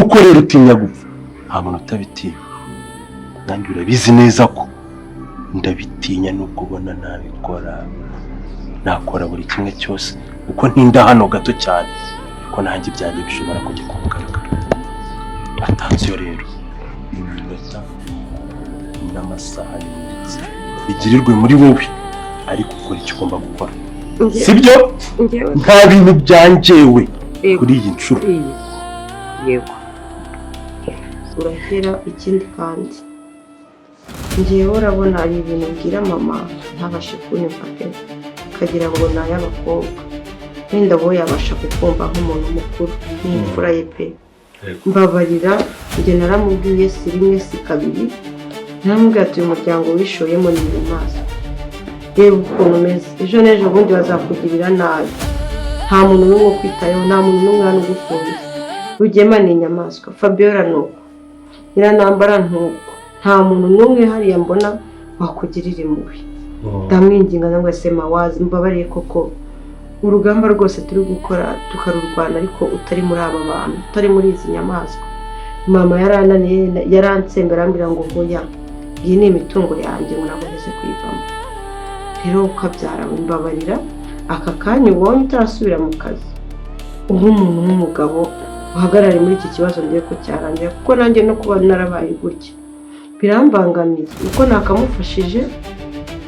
kuko rero utinya gupfa nta muntu utabitinya nanjye urabizi neza ko ndabitinya nubwo ubona nabikora nakora buri kimwe cyose uko ntinda hano gato cyane ko nanjye byanjye bishobora kujya kugaragara atansiyo rero iminota n'amasaha y'umunsi bigirirwe muri wowe ariko ukora icyo ugomba gukora sibyo nta bintu byanjyewe kuri iyi nshuro yego urahera ikindi kandi njyewe urabona ari ibintu mbwira mama ntabashe kunyumva pe kagira ngo ni ay'abakobwa wenda bo yabasha kukumva nk'umuntu mukuru n'imfura ye pe mbabarira njye naramubwiye si rimwe si kabiri naramubwiye ati uyu muryango wishoyemo ni inyamaswa reba ukuntu umeze ejo n'ejo bundi bazakugirira nabi nta muntu n'umwe ukwitayeho nta muntu n'umwe hano ugukunze Rugema ni inyamaswa Fabiola nuko Nyiranambara ntuko nta muntu n'umwe hariya mbona wakugirira impuhwe ndamwinginga ngo sema wazi mbabariye koko urugamba rwose turi gukora tukarurwana ariko utari muri aba bantu utari muri izi nyamaswa mama yarananiye yaransembera ambira ngo hoya iyi ni imitungo yanjye ngo naboneze kuyivamo rero ukabyara mbabarira aka kanya ubonye utarasubira mu kazi nk'umuntu w'umugabo uhagarare muri iki kibazo ngiye ko cyarangira kuko nanjye no kuba narabaye gutya birambangamiye uko nakamufashije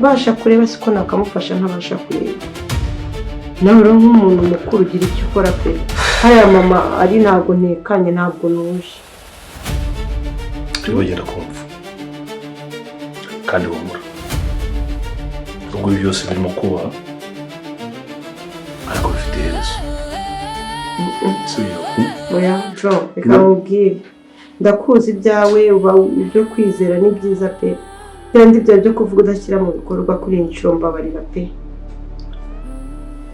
basha kureba siko nakamufasha ntabasha kureba nawe rero nk'umuntu mukuru ugira icyo ukora pe haya mama ari ntabwo ntekanye ntabwo nuje tubagenda kumva kandi wumura ubwo byose birimo kuba ariko bifite iherezo oya jo reka mubwire ndakuzi ibyawe uba ibyo kwizera ni byiza pe kandi ibyo byo kuvuga udashyira mu bikorwa kuri iyi nshuro mbabarira pe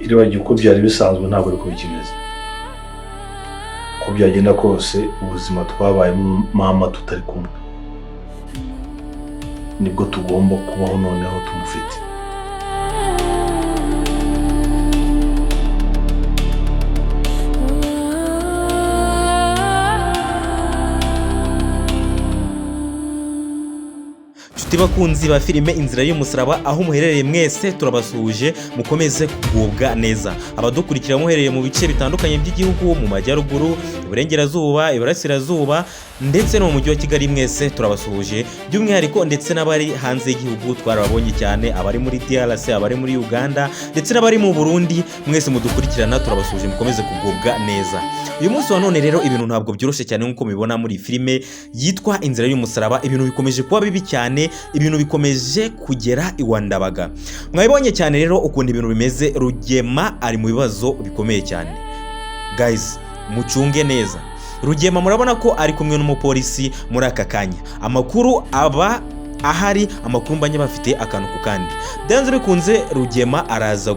iribagiye uko byari bisanzwe ntabwo ariko bikimeze uko byagenda kose ubuzima twabaye mama tutari kumwe nibwo tugomba kubaho noneho tumufite bakunzi ba filime Inzira y'Umusaraba aho muherereye mwese turabasuhuje mukomeze kugubwa neza abadukurikira muherereye mu bice bitandukanye by'igihugu mu majyaruguru iburengerazuba iburasirazuba ndetse no mu mujyi wa Kigali mwese turabasuhuje by'umwihariko ndetse n'abari hanze y'igihugu twarababonye cyane abari muri DRC abari muri Uganda ndetse n'abari mu Burundi mwese mudukurikirana turabasuhuje mukomeze kugubwa neza uyu munsi wa none rero ibintu ntabwo byoroshye cyane nkuko mubibona muri filime yitwa Inzira y'Umusaraba ibintu bikomeje kuba bibi cyane ibintu bikomeje kugera iwandabaga mwabibonye cyane rero ukuntu ibintu bimeze Rugema ari mu bibazo bikomeye cyane guys mucunge neza Rugema murabona ko ari kumwe n'umupolisi muri aka kanya amakuru aba ahari amakuru mbanye bafite akantu ku kandi byanze bikunze Rugema araza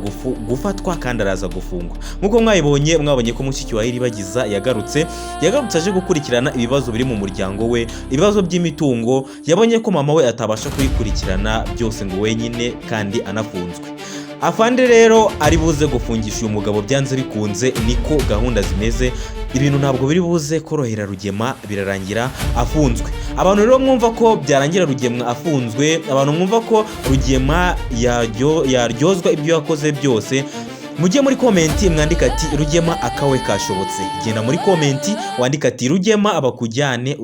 gufatwa kandi araza gufungwa nkuko mwabonye ko mushiki wa Iribagiza yagarutse aje gukurikirana ibibazo biri mu muryango we ibibazo by'imitungo yabonye ko mama we atabasha kuyikurikirana byose ngo wenyine kandi anafunzwe afande rero ari buze gufungisha uyu mugabo byanze bikunze niko gahunda zimeze ibintu ntabwo biri buze korohera Rugema birarangira afunzwe abantu rero mwumva ko byarangira Rugema afunzwe abantu mwumva ko Rugema yaryozwa ibyo yakoze byose mujye muri komenti mwandika ati Rugema akawe kashobotse genda muri komenti wandika ati Rugema abakujyane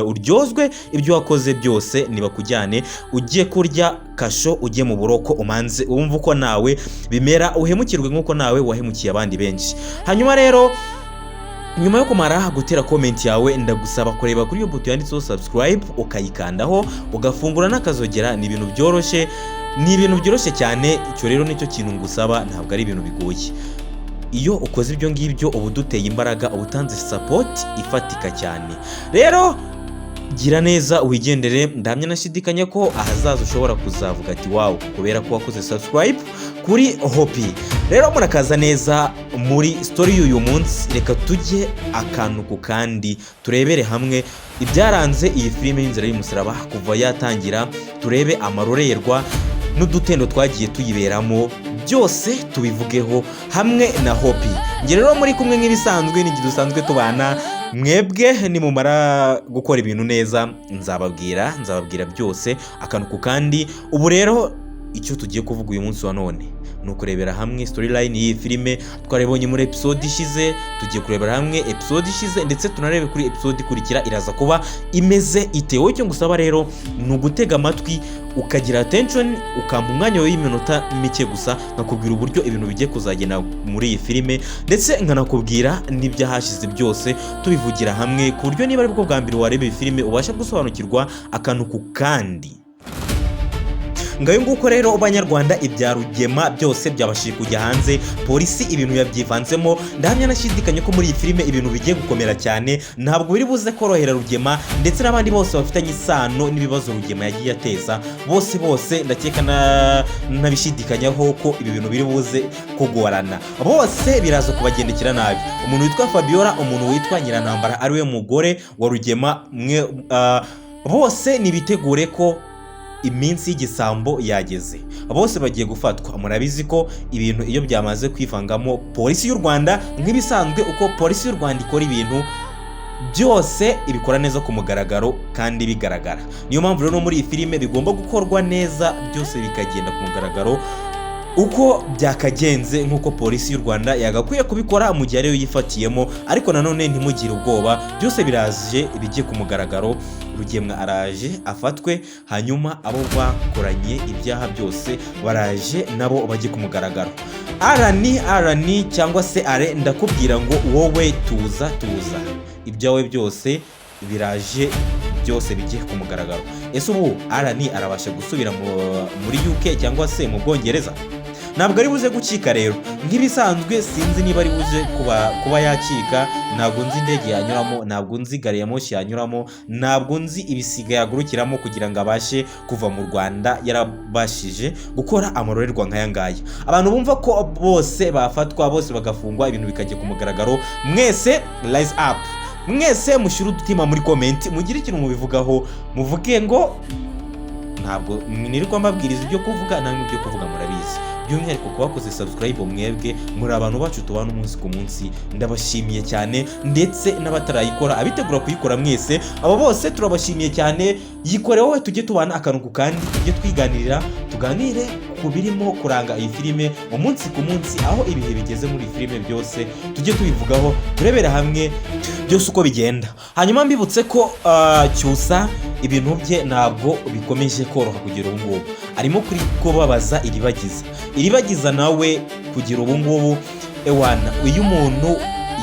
uryozwe ibyo wakoze byose nibakujyane ujye kurya kasho ujye mu buroko umanze wumva uko nawe bimera uhemukirwe nkuko nawe wahemukiye abandi benshi hanyuma rero nyuma yo kumara gutera comment yawe ndagusaba kureba kuri iyo buto yanditseho subscribe ukayikandaho ugafungura n'akazogera ni ibintu byoroshye cyane icyo rero nicyo kintu ngusaba ntabwo ari ibintu bigoye iyo ukoze ibyo ngibyo ubu duteye imbaraga ubutanze support ifatika cyane rero gira neza uwigendere ndamye nashidikanya ko ahazaza ushobora kuzavuga ati wow kubera ko wakoze subscribe kuri HOPiE rero murakaza neza muri story y'uyu munsi reka tujye akantu ku kandi turebere hamwe ibyaranze iyi filime y'Inzira y'Umusaraba kuva yatangira turebe amarorerwa n'udutendo twagiye tuyiberamo byose tubivugeho hamwe na HOPiE nge rero muri kumwe nk'ibisanzwe n'igi dusanzwe tubana mwebwe nimumara gukora ibintu neza nzababwira byose akantu ku kandi. Ubu rero icyo tugiye kuvuga uyu munsi wa none ni ukurebera hamwe storyline y'iyi filime twaribonye muri episode ishize. Tugiye kurebera hamwe episode ishize ndetse tunarebe kuri episode ikurikira iraza kuba imeze ite. Wowe icyo ngusaba rero ni ugutega amatwi ukagira attention ukampa umwanya w'iminota mike gusa nkakubwira uburyo ibintu bigiye kuzagenda muri iyi filime ndetse nkanakubwira n'ibyahashize byose tubivugira hamwe ku buryo niba ari bwo bwa mbere wareba iyi filime ubasha gusobanukirwa akantu ku kandi. Ngayo nguko rero Banyarwanda ibya Rugema byose byabashije kujya hanze, polisi ibintu yabyivanzemo. Ndahamya nashidikanye ko muri iyi filime ibintu bigiye gukomera cyane, ntabwo biri buze korohera Rugema ndetse n'abandi bose bafitanye isano n'ibibazo Rugema yagiye ateza. Bose ndakeka nabishidikanyaho ko ibi bintu biri buze kugorana, bose biraza kubagendekera nabi. Umuntu witwa Fabiola, umuntu witwa Nyirantambara ari we mugore wa Rugema, bose nibitegure ko iminsi y'igisambo yageze, bose bagiye gufatwa. Murabizi ko ibintu iyo byamaze kwivangamo polisi y'u Rwanda nk'ibisanzwe, uko polisi y'u Rwanda ikora ibintu byose ibikora neza ku mugaragaro kandi bigaragara. Niyo mpamvu rero muri iyi filime bigomba gukorwa neza, byose bikagenda ku mugaragaro uko byakagenze nk'uko polisi y'u Rwanda yagakwiye kubikora mu gihe ariyo yifatiyemo. Ariko nanone ntimugire ubwoba, byose biraje bigiye ku mugaragaro. Rugemwa araje afatwe, hanyuma abo bakoranye ibyaha byose baraje nabo bajye ku mugaragaro. Arani cyangwa se Alain, ndakubwira ngo wowe tuza ibyawe byose biraje, byose bigiye ku mugaragaro. Ese ubu Alain arabasha gusubira muri UK cyangwa se mu Bwongereza? Ntabwo ari buze gucika rero nk'ibisanzwe. Sinzi niba ari buze kuba yacika. Ntabwo nzi indege yanyuramo, ntabwo nzi gari ya moshi yanyuramo, ntabwo nzi ibisiga yagurukiramo kugira ngo abashe kuva mu Rwanda yarabashije gukora amarorerwa nk'aya ngaya. Abantu bumva ko bose bafatwa, bose bagafungwa, ibintu bikajya ku mugaragaro, mwese rise up, mwese mushyire udutima muri comment, mugire ikintu mubivugaho, muvuge ngo ntabwo nirirwa mbabwiriza ibyo kuvuga, namwe ibyo kuvuga murabizi. By'umwihariko kuba bakoze subscribe, mwebwe muri abantu bacu tubana umunsi ku munsi, ndabashimiye cyane. Ndetse n'abatarayikora abitegura kuyikora, mwese abo bose turabashimiye cyane. Yikore wowe, tujye tubana akantu ku kandi, tujye twiganirira, tuganire ku birimo kuranga iyi filime umunsi ku munsi, aho ibihe bigeze muri filime byose tujye tubivugaho, turebera hamwe byose uko bigenda. Hanyuma mbibutse ko Cyusa ibintu bye ntabwo bikomeje koroha kugira ubu ngubu, arimo kuri kubabaza iribagiza nawe kugira ubu ngubu. Ewana, uyu muntu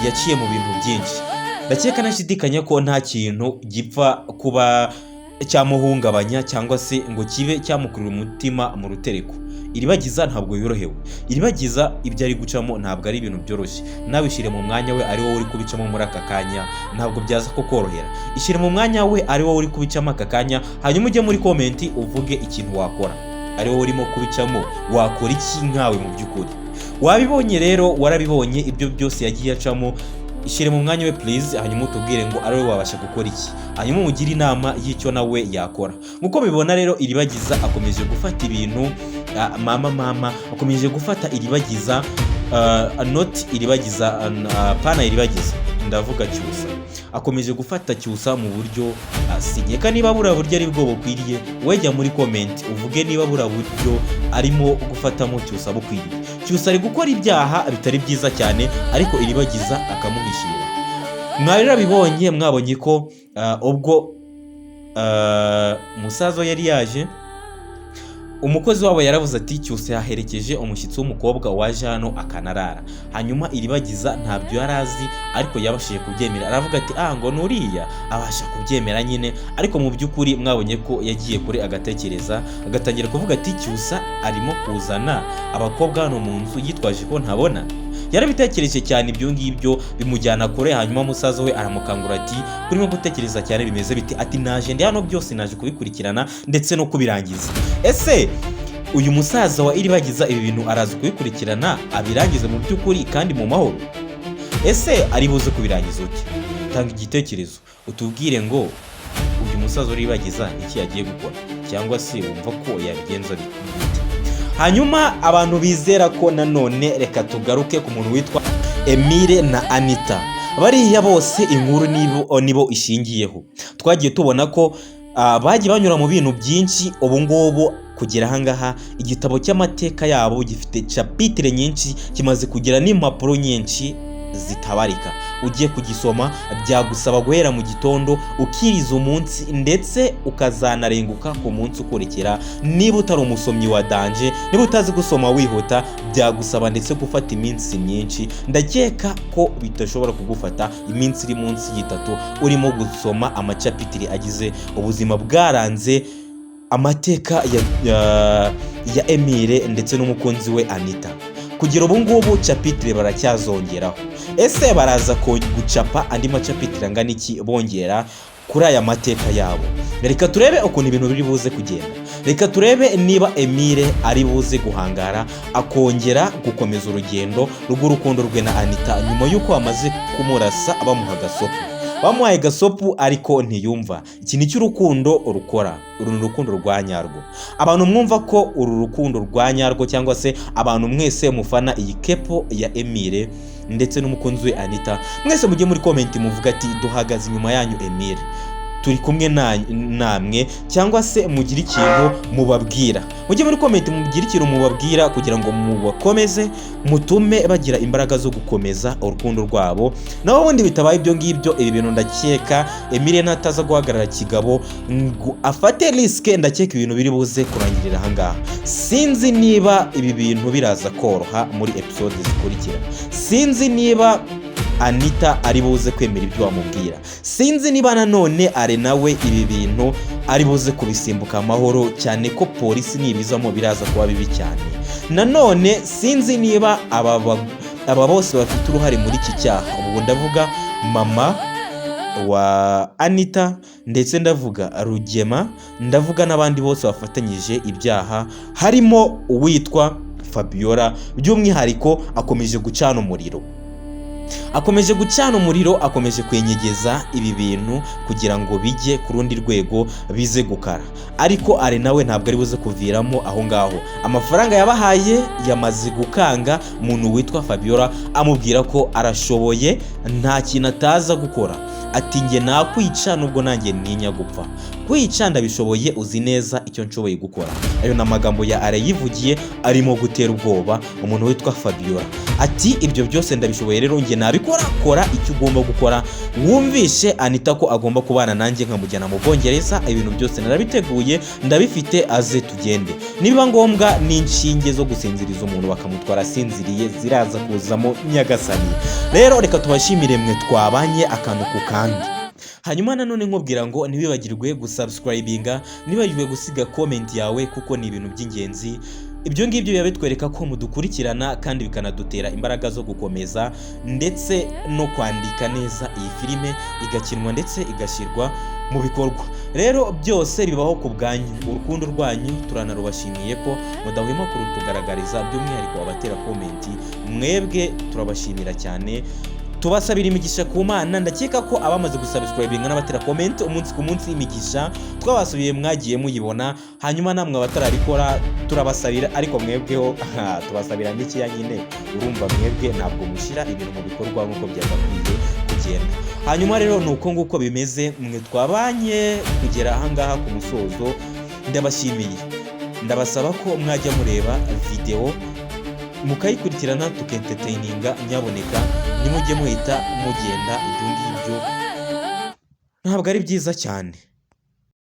yaciye mu bintu byinshi, ndakeka nashidikanya ko nta kintu gipfa kuba cyamuhungabanya cyangwa se ngo kibe cyamukurura umutima mu rutereko. Iribagiza ntabwo yorohewe, iribagiza ibyo ari gucamo ntabwo ari ibintu byoroshye. Nawe ishyire mu mwanya we, ari wowe uri kubicamo muri aka kanya, ntabwo byaza ko korohera. Ishyire mu mwanya we, ari wowe uri kubicamo aka kanya, hanyuma ujye muri comment uvuge ikintu wakora. Ari wowe urimo kubicamo, wakora iki nkawe mu by'ukuri? Wabibonye rero, warabibonye ibyo byose yagiye acamo. Ishyire mu mwanya we please, hanyuma utubwire ngo ari wowe wabasha gukora iki, hanyuma umugire inama y'icyo nawe yakora. Nkuko bibona rero, iribagiza akomeje gufata ibintu mama akomeje gufata iribagiza, not iribagiza, pana iribagiza, ndavuga Cyusa. Akomeje gufata Cyusa mu buryo sinyeka. Niba bura buryo ari bwo bukwiriye, wejya muri comment uvuge niba bura buryo arimo gufatamo Cyusa bukwiriye. Cyusa ari gukora ibyaha bitari byiza cyane, ariko iribagiza akamuhishira. Mwarabibonye, mwabonye ko ubwo musazo yari yaje, umukozi wabo yaravuze ati Cyusa yaherekeje umushyitsi w'umukobwa waje hano akanarara. Hanyuma iribagiza ntabyo yarazi, ariko yabashije kubyemera. Aravuga ati ngo nuriya, abasha kubyemera nyine. Ariko mu by'ukuri mwabonye ko yagiye kure agatekereza, agatangira kuvuga ati Cyusa arimo kuzana abakobwa hano mu nzu yitwaje ko ntabona. Yarabitekereje cyane, ibyo ngibyo bimujyana kure. Hanyuma musaza we aramukangura ati kurimo gutekereza cyane, bimeze biti? Ati naje ndi hano, byose naje kubikurikirana ndetse no kubirangiza. Ese uyu musaza wa iribagiza ibi bintu arazi kubikurikirana abirangize mu by'ukuri kandi mu mahoro? Ese ari buze kubirangiza uti? Tanga igitekerezo utubwire ngo uyu musaza wa iribagiza iki yagiye gukora, cyangwa se wumva ko yabigenza bite? Hanyuma abantu bizera ko nanone, reka tugaruke ku muntu witwa Emile na Anita. bariya bose inkuru nibo ishingiyeho. Twagiye tubona ko bagiye banyura mu bintu byinshi. Ubu ngubu kugera ahangaha igitabo cy'amateka yabo gifite chapitre nyinshi, kimaze kugira n'impapuro nyinshi zitabarika. Ugiye kugisoma byagusaba guhera mu gitondo ukiriza umunsi ndetse ukazanarenguka ku munsi ukurikira. Niba utari umusomyi wa danje, niba utazi gusoma wihuta, byagusaba ndetse gufata iminsi myinshi. Ndakeka ko bitashobora kugufata iminsi iri munsi y'itatu urimo gusoma amacapitire agize ubuzima bwaranze amateka ya Emile ndetse n'umukunzi we Anita. Kugira ubu ngubu chapitre baracyazongeraho. Ese baraza ko gucapa andi macapitire angana iki bongera kuri aya mateka yabo? Reka turebe ukuntu ibintu biri buze kugenda. Reka turebe niba Emile ari buze guhangara akongera gukomeza urugendo rw'urukundo rwe na Anita nyuma y'uko amaze kumurasa bamuha gasopo. Bamuhaye gasopu ariko ntiyumva. Iki ni cy'urukundo rukora. Uru rukundo rwa nyarwo. Abantu mwumva ko uru rukundo rwa nyarwo cyangwa se abantu mwese mufana iyi kepo ya Emile ndetse n'umukunzi we Anita, mwese mujye muri comment muvuga ati duhagaze inyuma yanyu Emile, turi kumwe namwe, cyangwa se mugira ikintu mubabwira. Mujye muri comment mugira ikintu mubabwira kugira ngo mubakomeze, mutume bagira imbaraga zo gukomeza urukundo rwabo. Naho ubundi bitabaye ibyo ngibyo, ibi bintu ndakeka Emile nataza guhagarara kigabo ngo afate riske, ndakeka ibintu biri buze kurangirira ahangaha. Sinzi niba ibi bintu biraza koroha muri episode zikurikira. Sinzi niba Anita ari buze kwemera ibyo wamubwira. Sinzi niba nanone are nawe ibi bintu ari buze kubisimbuka amahoro, cyane ko polisi nibizamo biraza kuba bibi cyane. Nanone sinzi niba aba bose bafite uruhare muri iki cyaha. Ubu ndavuga mama wa Anita ndetse ndavuga Rugema, ndavuga n'abandi bose bafatanyije ibyaha, harimo uwitwa Fabiola. By'umwihariko akomeje gucana umuriro. Akomeje gucana umuriro, akomeje kwenyegeza ibi bintu kugira ngo bijye ku rundi rwego bize gukara. Ariko are nawe ntabwo ari buze kuviramo aho ngaho. Amafaranga yabahaye yamaze gukanga umuntu witwa Fabiola, amubwira ko arashoboye, nta kintu ataza gukora. Ati nge nakwica nubwo nanjye ninya gupfa. Kwica ndabishoboye, uzi neza icyo nshoboye gukora. Ayo namagambo ya are yivugiye arimo gutera ubwoba umuntu witwa Fabiola. Ati ibyo byose ndabishoboye, rero nge nabikora. Kora icyo ugomba gukora. Wumvishe Anita ko agomba kubana nanjye nkamujyana mu Bwongereza. Ibintu byose narabiteguye, ndabifite, aze tugende. Niba ngombwa n'inshinge zo gusinziriza umuntu bakamutwara asinziriye ziraza kuzamo nyagasani. Rero reka tubashimire mwe twabanye akantu ku kandi. Hanyuma nanone nkubwira ngo ntibibagirwe gusubscribinga, ntibibagirwe gusiga comment yawe kuko ni ibintu by'ingenzi. Ibyo ngibyo biba bitwereka ko mudukurikirana kandi bikanadutera imbaraga zo gukomeza ndetse no kwandika neza iyi filime igakinwa ndetse igashyirwa mu bikorwa. Rero byose bibaho ku bwanyu. Urukundo rwanyu turanarubashimiye ko mudahwema kurutugaragariza, by'umwihariko abatera comment. Mwebwe turabashimira cyane. Tubasabira imigisha ku Mana. Ndakeka ko abamaze gusubscribinga n'abatera comment umunsi ku munsi imigisha twabasubiye mwagiye muyibona. Hanyuma namwe abatarabikora turabasabira, ariko mwebweho tubasabira n'ikiya nyine. Urumva mwebwe ntabwo mushyira ibintu mu bikorwa nk'uko byagakwiye kugenda. Hanyuma rero nuko nguko bimeze, mwe twabanye kugera ahangaha ku musozo. Ndabashimiye, ndabasaba ko mwajya mureba video mukayikurikirana tukentertaininga. Nyaboneka nimujye muhita mugenda, ibyo ngibyo ntabwo ari byiza cyane.